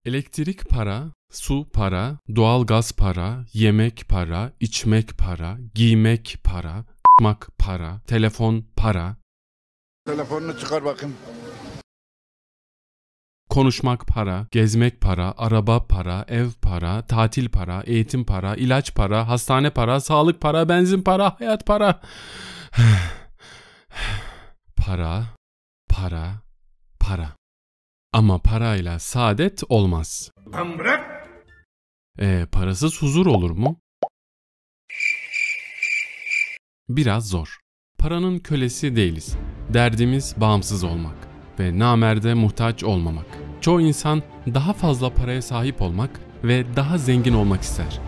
Elektrik para, su para, doğalgaz para, yemek para, içmek para, giymek para, para, telefon para. Telefonunu çıkar bakayım. Konuşmak para, gezmek para, araba para, ev para, tatil para, eğitim para, ilaç para, hastane para, sağlık para, benzin para, hayat para. Para, para, para. Ama parayla saadet olmaz. Parasız huzur olur mu? Biraz zor. Paranın kölesi değiliz. Derdimiz bağımsız olmak ve namerde muhtaç olmamak. Çoğu insan daha fazla paraya sahip olmak ve daha zengin olmak ister.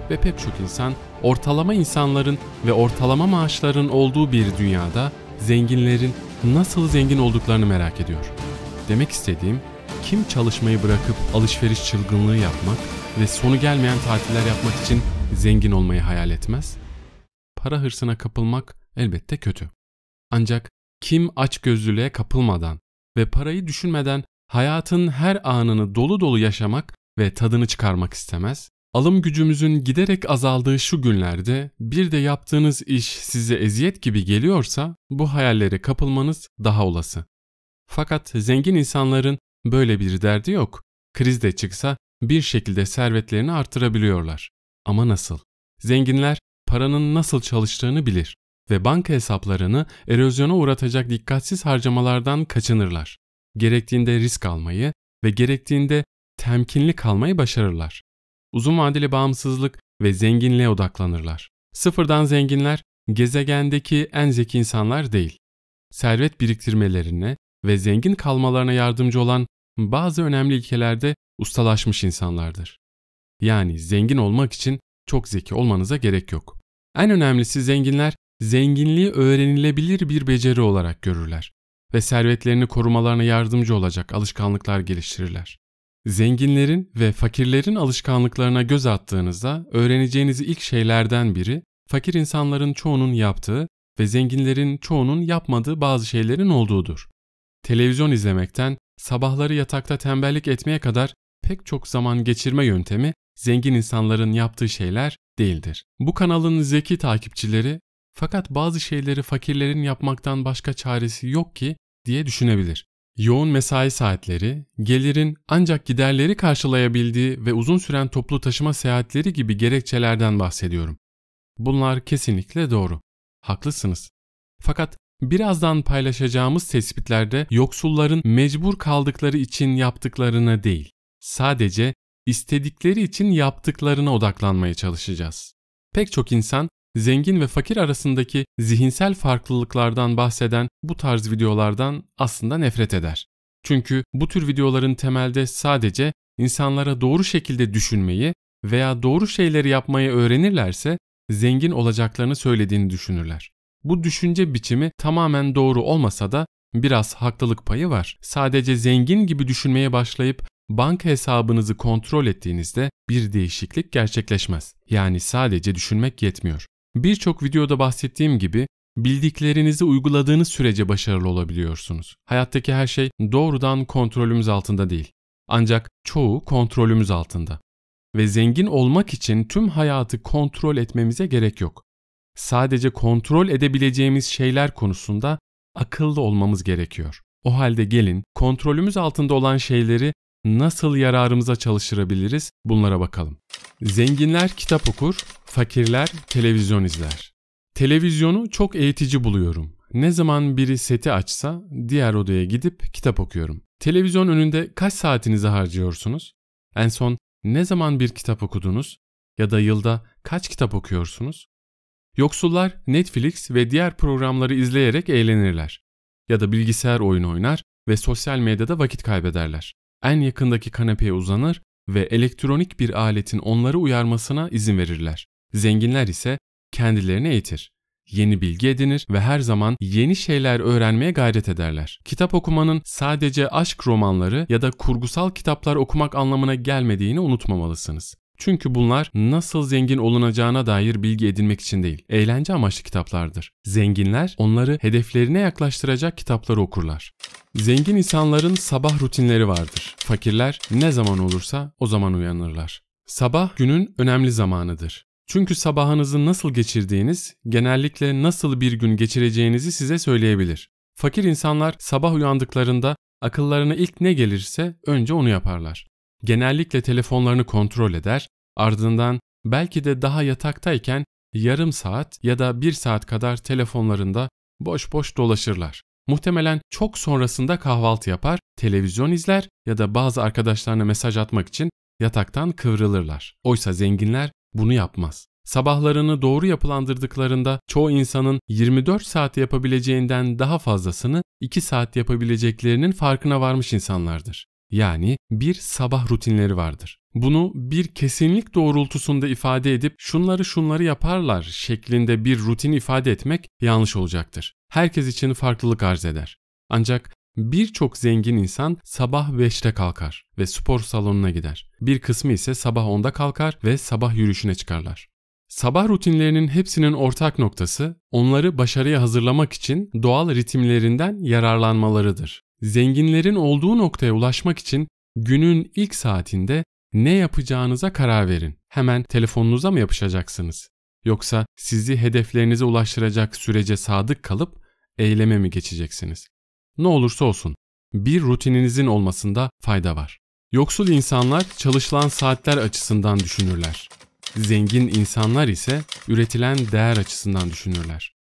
Ve pek çok insan ortalama insanların ve ortalama maaşların olduğu bir dünyada zenginlerin nasıl zengin olduklarını merak ediyor. Demek istediğim, kim çalışmayı bırakıp alışveriş çılgınlığı yapmak ve sonu gelmeyen tatiller yapmak için zengin olmayı hayal etmez? Para hırsına kapılmak elbette kötü. Ancak kim açgözlülüğe kapılmadan ve parayı düşünmeden hayatın her anını dolu dolu yaşamak ve tadını çıkarmak istemez? Alım gücümüzün giderek azaldığı şu günlerde bir de yaptığınız iş size eziyet gibi geliyorsa bu hayallere kapılmanız daha olası. Fakat zengin insanların böyle bir derdi yok. Kriz de çıksa bir şekilde servetlerini artırabiliyorlar. Ama nasıl? Zenginler paranın nasıl çalıştığını bilir ve banka hesaplarını erozyona uğratacak dikkatsiz harcamalardan kaçınırlar. Gerektiğinde risk almayı ve gerektiğinde temkinli kalmayı başarırlar. Uzun vadeli bağımsızlık ve zenginliğe odaklanırlar. Sıfırdan zenginler gezegendeki en zeki insanlar değil. Servet biriktirmelerine ve zengin kalmalarına yardımcı olan bazı önemli ilkelerde ustalaşmış insanlardır. Yani zengin olmak için çok zeki olmanıza gerek yok. En önemlisi zenginler zenginliği öğrenilebilir bir beceri olarak görürler ve servetlerini korumalarına yardımcı olacak alışkanlıklar geliştirirler. Zenginlerin ve fakirlerin alışkanlıklarına göz attığınızda öğreneceğiniz ilk şeylerden biri fakir insanların çoğunun yaptığı ve zenginlerin çoğunun yapmadığı bazı şeylerin olduğudur. Televizyon izlemekten sabahları yatakta tembellik etmeye kadar pek çok zaman geçirme yöntemi zengin insanların yaptığı şeyler değildir. Bu kanalın zeki takipçileri fakat bazı şeyleri fakirlerin yapmaktan başka çaresi yok ki diye düşünebilir. Yoğun mesai saatleri, gelirin ancak giderleri karşılayabildiği ve uzun süren toplu taşıma seyahatleri gibi gerekçelerden bahsediyorum. Bunlar kesinlikle doğru. Haklısınız. Fakat birazdan paylaşacağımız tespitlerde yoksulların mecbur kaldıkları için yaptıklarına değil, sadece istedikleri için yaptıklarına odaklanmaya çalışacağız. Pek çok insan zengin ve fakir arasındaki zihinsel farklılıklardan bahseden bu tarz videolardan aslında nefret eder. Çünkü bu tür videoların temelde sadece insanlara doğru şekilde düşünmeyi veya doğru şeyleri yapmayı öğrenirlerse zengin olacaklarını söylediğini düşünürler. Bu düşünce biçimi tamamen doğru olmasa da biraz haklılık payı var. Sadece zengin gibi düşünmeye başlayıp banka hesabınızı kontrol ettiğinizde bir değişiklik gerçekleşmez. Yani sadece düşünmek yetmiyor. Birçok videoda bahsettiğim gibi bildiklerinizi uyguladığınız sürece başarılı olabiliyorsunuz. Hayattaki her şey doğrudan kontrolümüz altında değil. Ancak çoğu kontrolümüz altında. Ve zengin olmak için tüm hayatı kontrol etmemize gerek yok. Sadece kontrol edebileceğimiz şeyler konusunda akıllı olmamız gerekiyor. O halde gelin kontrolümüz altında olan şeyleri nasıl yararımıza çalıştırabiliriz bunlara bakalım. Zenginler kitap okur, fakirler televizyon izler. Televizyonu çok eğitici buluyorum. Ne zaman biri seti açsa diğer odaya gidip kitap okuyorum. Televizyon önünde kaç saatinizi harcıyorsunuz? En son ne zaman bir kitap okudunuz? Ya da yılda kaç kitap okuyorsunuz? Yoksullar Netflix ve diğer programları izleyerek eğlenirler. Ya da bilgisayar oyunu oynar ve sosyal medyada vakit kaybederler. En yakındaki kanepeye uzanır ve elektronik bir aletin onları uyarmasına izin verirler. Zenginler ise kendilerini eğitir. Yeni bilgi edinir ve her zaman yeni şeyler öğrenmeye gayret ederler. Kitap okumanın sadece aşk romanları ya da kurgusal kitaplar okumak anlamına gelmediğini unutmamalısınız. Çünkü bunlar nasıl zengin olunacağına dair bilgi edinmek için değil, eğlence amaçlı kitaplardır. Zenginler onları hedeflerine yaklaştıracak kitapları okurlar. Zengin insanların sabah rutinleri vardır. Fakirler ne zaman olursa o zaman uyanırlar. Sabah günün önemli zamanıdır. Çünkü sabahınızı nasıl geçirdiğiniz, genellikle nasıl bir gün geçireceğinizi size söyleyebilir. Fakir insanlar sabah uyandıklarında akıllarına ilk ne gelirse önce onu yaparlar. Genellikle telefonlarını kontrol eder, ardından belki de daha yataktayken yarım saat ya da 1 saat kadar telefonlarında boş boş dolaşırlar. Muhtemelen çok sonrasında kahvaltı yapar, televizyon izler ya da bazı arkadaşlarına mesaj atmak için yataktan kıvrılırlar. Oysa zenginler bunu yapmaz. Sabahlarını doğru yapılandırdıklarında çoğu insanın 24 saat yapabileceğinden daha fazlasını 2 saat yapabileceklerinin farkına varmış insanlardır. Yani bir sabah rutinleri vardır. Bunu bir kesinlik doğrultusunda ifade edip şunları yaparlar şeklinde bir rutin ifade etmek yanlış olacaktır. Herkes için farklılık arz eder. Ancak birçok zengin insan sabah 5'te kalkar ve spor salonuna gider. Bir kısmı ise sabah 10'da kalkar ve sabah yürüyüşüne çıkarlar. Sabah rutinlerinin hepsinin ortak noktası onları başarıya hazırlamak için doğal ritimlerinden yararlanmalarıdır. Zenginlerin olduğu noktaya ulaşmak için günün ilk saatinde ne yapacağınıza karar verin. Hemen telefonunuza mı yapışacaksınız? Yoksa sizi hedeflerinize ulaştıracak sürece sadık kalıp eyleme mi geçeceksiniz? Ne olursa olsun bir rutininizin olmasında fayda var. Yoksul insanlar çalışılan saatler açısından düşünürler. Zengin insanlar ise üretilen değer açısından düşünürler.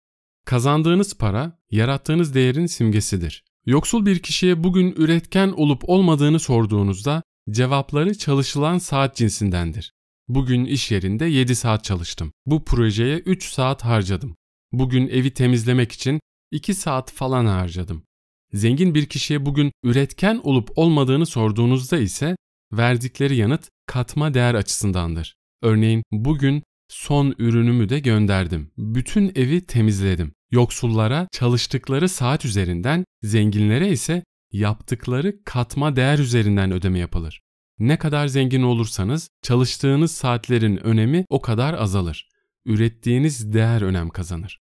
Kazandığınız para, yarattığınız değerin simgesidir. Yoksul bir kişiye bugün üretken olup olmadığını sorduğunuzda cevapları çalışılan saat cinsindendir. Bugün iş yerinde 7 saat çalıştım. Bu projeye 3 saat harcadım. Bugün evi temizlemek için 2 saat falan harcadım. Zengin bir kişiye bugün üretken olup olmadığını sorduğunuzda ise verdikleri yanıt katma değer açısındandır. Örneğin bugün son ürünümü de gönderdim. Bütün evi temizledim. Yoksullara çalıştıkları saat üzerinden, zenginlere ise yaptıkları katma değer üzerinden ödeme yapılır. Ne kadar zengin olursanız çalıştığınız saatlerin önemi o kadar azalır. Ürettiğiniz değer önem kazanır.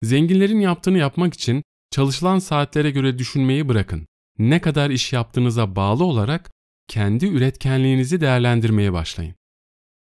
Zenginlerin yaptığını yapmak için çalışılan saatlere göre düşünmeyi bırakın. Ne kadar iş yaptığınıza bağlı olarak kendi üretkenliğinizi değerlendirmeye başlayın.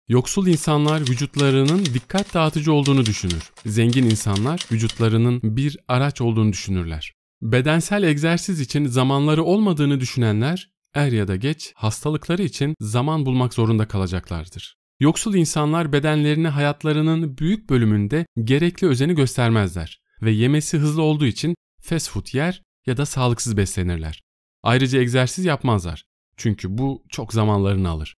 Yoksul insanlar vücutlarının dikkat dağıtıcı olduğunu düşünür. Zengin insanlar vücutlarının bir araç olduğunu düşünürler. Bedensel egzersiz için zamanları olmadığını düşünenler er ya da geç hastalıkları için zaman bulmak zorunda kalacaklardır. Yoksul insanlar bedenlerine hayatlarının büyük bölümünde gerekli özeni göstermezler ve yemesi hızlı olduğu için fast food yer ya da sağlıksız beslenirler. Ayrıca egzersiz yapmazlar çünkü bu çok zamanlarını alır.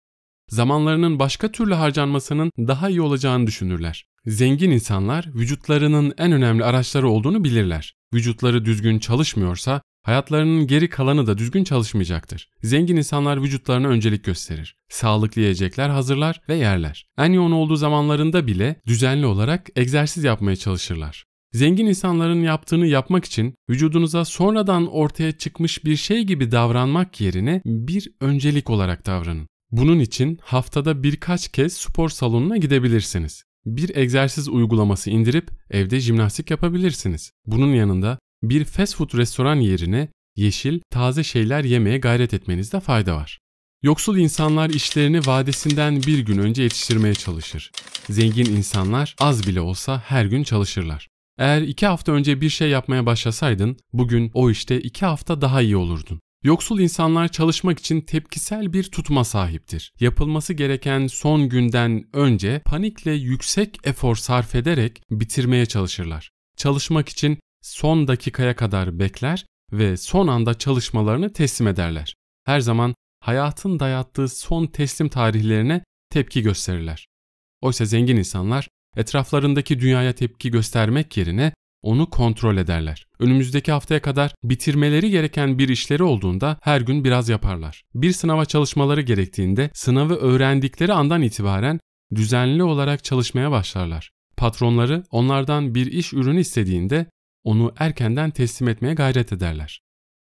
Zamanlarının başka türlü harcanmasının daha iyi olacağını düşünürler. Zengin insanlar vücutlarının en önemli araçları olduğunu bilirler. Vücutları düzgün çalışmıyorsa hayatlarının geri kalanı da düzgün çalışmayacaktır. Zengin insanlar vücutlarına öncelik gösterir. Sağlıklı yiyecekler hazırlar ve yerler. En yoğun olduğu zamanlarında bile düzenli olarak egzersiz yapmaya çalışırlar. Zengin insanların yaptığını yapmak için vücudunuza sonradan ortaya çıkmış bir şey gibi davranmak yerine bir öncelik olarak davranın. Bunun için haftada birkaç kez spor salonuna gidebilirsiniz. Bir egzersiz uygulaması indirip evde jimnastik yapabilirsiniz. Bunun yanında bir fast food restoran yerine yeşil, taze şeyler yemeye gayret etmenizde fayda var. Yoksul insanlar işlerini vadesinden bir gün önce yetiştirmeye çalışır. Zengin insanlar az bile olsa her gün çalışırlar. Eğer 2 hafta önce bir şey yapmaya başlasaydın, bugün o işte 2 hafta daha iyi olurdun. Yoksul insanlar çalışmak için tepkisel bir tutma sahiptir. Yapılması gereken son günden önce panikle yüksek efor sarf ederek bitirmeye çalışırlar. Çalışmak için son dakikaya kadar bekler ve son anda çalışmalarını teslim ederler. Her zaman hayatın dayattığı son teslim tarihlerine tepki gösterirler. Oysa zengin insanlar etraflarındaki dünyaya tepki göstermek yerine onu kontrol ederler. Önümüzdeki haftaya kadar bitirmeleri gereken bir işleri olduğunda her gün biraz yaparlar. Bir sınava çalışmaları gerektiğinde sınavı öğrendikleri andan itibaren düzenli olarak çalışmaya başlarlar. Patronları onlardan bir iş ürünü istediğinde onu erkenden teslim etmeye gayret ederler.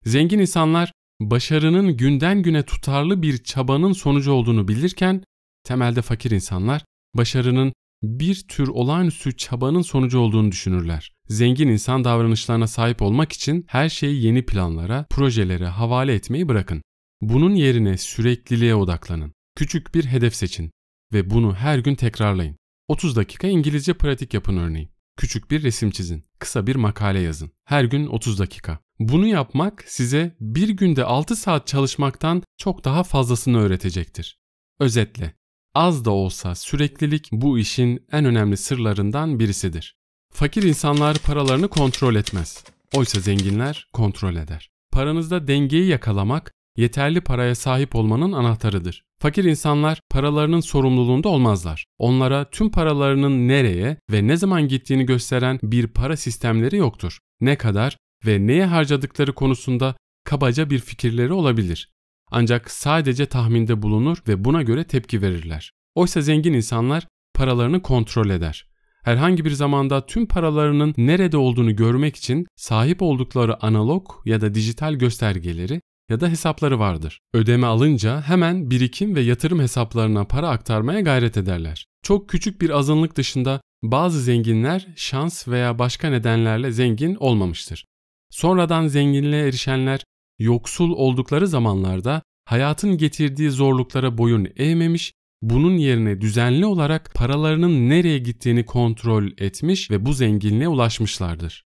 Zengin insanlar başarının günden güne tutarlı bir çabanın sonucu olduğunu bilirken Temelde fakir insanlar başarının bir tür olağanüstü çabanın sonucu olduğunu düşünürler. Zengin insan davranışlarına sahip olmak için her şeyi yeni planlara, projelere havale etmeyi bırakın. Bunun yerine sürekliliğe odaklanın. Küçük bir hedef seçin ve bunu her gün tekrarlayın. 30 dakika İngilizce pratik yapın örneğin. Küçük bir resim çizin. Kısa bir makale yazın. Her gün 30 dakika. Bunu yapmak size bir günde 6 saat çalışmaktan çok daha fazlasını öğretecektir. Özetle, az da olsa süreklilik bu işin en önemli sırlarından birisidir. Fakir insanlar paralarını kontrol etmez. Oysa zenginler kontrol eder. Paranızda dengeyi yakalamak, yeterli paraya sahip olmanın anahtarıdır. Fakir insanlar paralarının sorumluluğunda olmazlar. Onlara tüm paralarının nereye ve ne zaman gittiğini gösteren bir para sistemleri yoktur. Ne kadar ve neye harcadıkları konusunda kabaca bir fikirleri olabilir. Ancak sadece tahminde bulunur ve buna göre tepki verirler. Oysa zengin insanlar paralarını kontrol eder. Herhangi bir zamanda tüm paralarının nerede olduğunu görmek için sahip oldukları analog ya da dijital göstergeleri ya da hesapları vardır. Ödeme alınca hemen birikim ve yatırım hesaplarına para aktarmaya gayret ederler. Çok küçük bir azınlık dışında bazı zenginler şans veya başka nedenlerle zengin olmamıştır. Sonradan zenginliğe erişenler yoksul oldukları zamanlarda hayatın getirdiği zorluklara boyun eğmemiş, bunun yerine düzenli olarak paralarının nereye gittiğini kontrol etmiş ve bu zenginliğe ulaşmışlardır.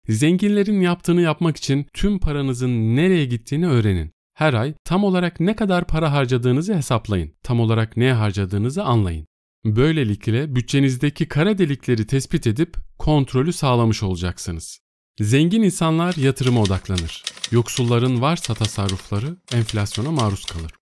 Zenginlerin yaptığını yapmak için tüm paranızın nereye gittiğini öğrenin. Her ay tam olarak ne kadar para harcadığınızı hesaplayın. Tam olarak neye harcadığınızı anlayın. Böylelikle bütçenizdeki kara delikleri tespit edip kontrolü sağlamış olacaksınız. Zengin insanlar yatırıma odaklanır. Yoksulların varsa tasarrufları enflasyona maruz kalır.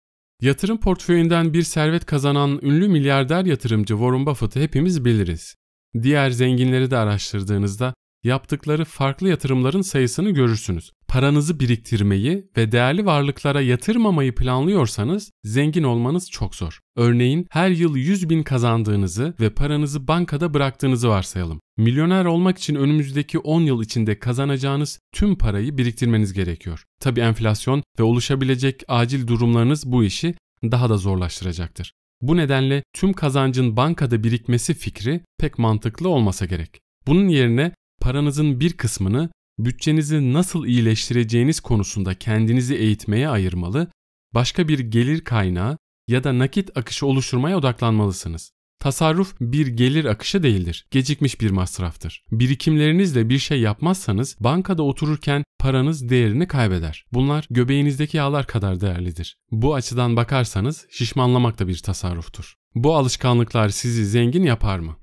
Yatırım portföyünden bir servet kazanan ünlü milyarder yatırımcı Warren Buffett'ı hepimiz biliriz. Diğer zenginleri de araştırdığınızda yaptıkları farklı yatırımların sayısını görürsünüz. Paranızı biriktirmeyi ve değerli varlıklara yatırmamayı planlıyorsanız zengin olmanız çok zor. Örneğin her yıl 100.000 kazandığınızı ve paranızı bankada bıraktığınızı varsayalım. Milyoner olmak için önümüzdeki 10 yıl içinde kazanacağınız tüm parayı biriktirmeniz gerekiyor. Tabii enflasyon ve oluşabilecek acil durumlarınız bu işi daha da zorlaştıracaktır. Bu nedenle tüm kazancın bankada birikmesi fikri pek mantıklı olmasa gerek. Bunun yerine paranızın bir kısmını bütçenizi nasıl iyileştireceğiniz konusunda kendinizi eğitmeye ayırmalı, başka bir gelir kaynağı ya da nakit akışı oluşturmaya odaklanmalısınız. Tasarruf bir gelir akışı değildir, gecikmiş bir masraftır. Birikimlerinizle bir şey yapmazsanız bankada otururken paranız değerini kaybeder. Bunlar göbeğinizdeki yağlar kadar değerlidir. Bu açıdan bakarsanız şişmanlamak da bir tasarruftur. Bu alışkanlıklar sizi zengin yapar mı?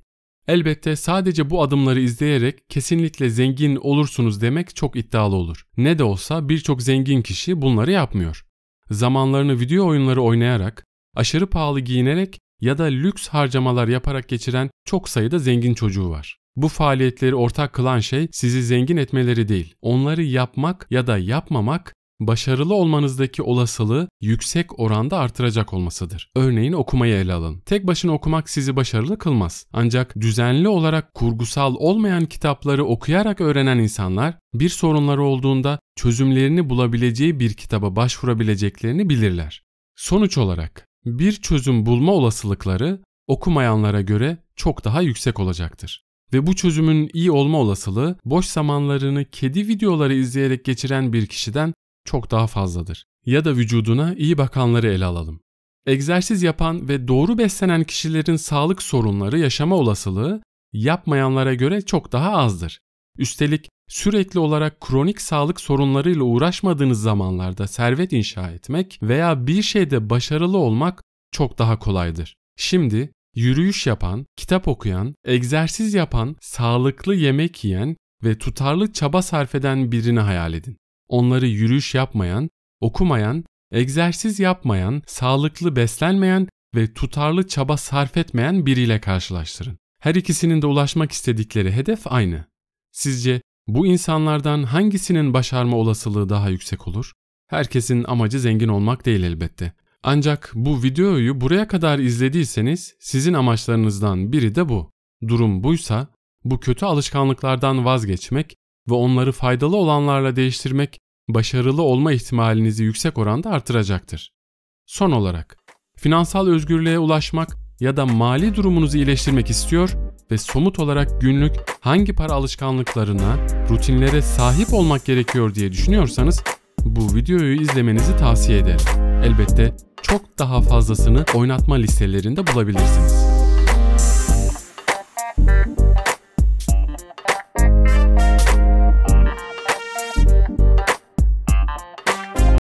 Elbette sadece bu adımları izleyerek kesinlikle zengin olursunuz demek çok iddialı olur. Ne de olsa birçok zengin kişi bunları yapmıyor. Zamanlarını video oyunları oynayarak, aşırı pahalı giyinerek ya da lüks harcamalar yaparak geçiren çok sayıda zengin çocuğu var. Bu faaliyetleri ortak kılan şey sizi zengin etmeleri değil, onları yapmak ya da yapmamak başarılı olmanızdaki olasılığı yüksek oranda artıracak olmasıdır. Örneğin okumayı ele alın. Tek başına okumak sizi başarılı kılmaz. Ancak düzenli olarak kurgusal olmayan kitapları okuyarak öğrenen insanlar bir sorunları olduğunda çözümlerini bulabileceği bir kitaba başvurabileceklerini bilirler. Sonuç olarak bir çözüm bulma olasılıkları okumayanlara göre çok daha yüksek olacaktır. Ve bu çözümün iyi olma olasılığı boş zamanlarını kedi videoları izleyerek geçiren bir kişiden çok daha fazladır. Ya da vücuduna iyi bakanları ele alalım. Egzersiz yapan ve doğru beslenen kişilerin sağlık sorunları yaşama olasılığı yapmayanlara göre çok daha azdır. Üstelik sürekli olarak kronik sağlık sorunlarıyla uğraşmadığınız zamanlarda servet inşa etmek veya bir şeyde başarılı olmak çok daha kolaydır. Şimdi yürüyüş yapan, kitap okuyan, egzersiz yapan, sağlıklı yemek yiyen ve tutarlı çaba sarf eden birini hayal edin. Onları yürüyüş yapmayan, okumayan, egzersiz yapmayan, sağlıklı beslenmeyen ve tutarlı çaba sarf etmeyen biriyle karşılaştırın. Her ikisinin de ulaşmak istedikleri hedef aynı. Sizce bu insanlardan hangisinin başarma olasılığı daha yüksek olur? Herkesin amacı zengin olmak değil elbette. Ancak bu videoyu buraya kadar izlediyseniz sizin amaçlarınızdan biri de bu. Durum buysa bu kötü alışkanlıklardan vazgeçmek ve onları faydalı olanlarla değiştirmek başarılı olma ihtimalinizi yüksek oranda artıracaktır. Son olarak, Finansal özgürlüğe ulaşmak ya da mali durumunuzu iyileştirmek istiyor ve somut olarak günlük hangi para alışkanlıklarına, rutinlere sahip olmak gerekiyor diye düşünüyorsanız bu videoyu izlemenizi tavsiye ederim. Elbette çok daha fazlasını oynatma listelerinde bulabilirsiniz.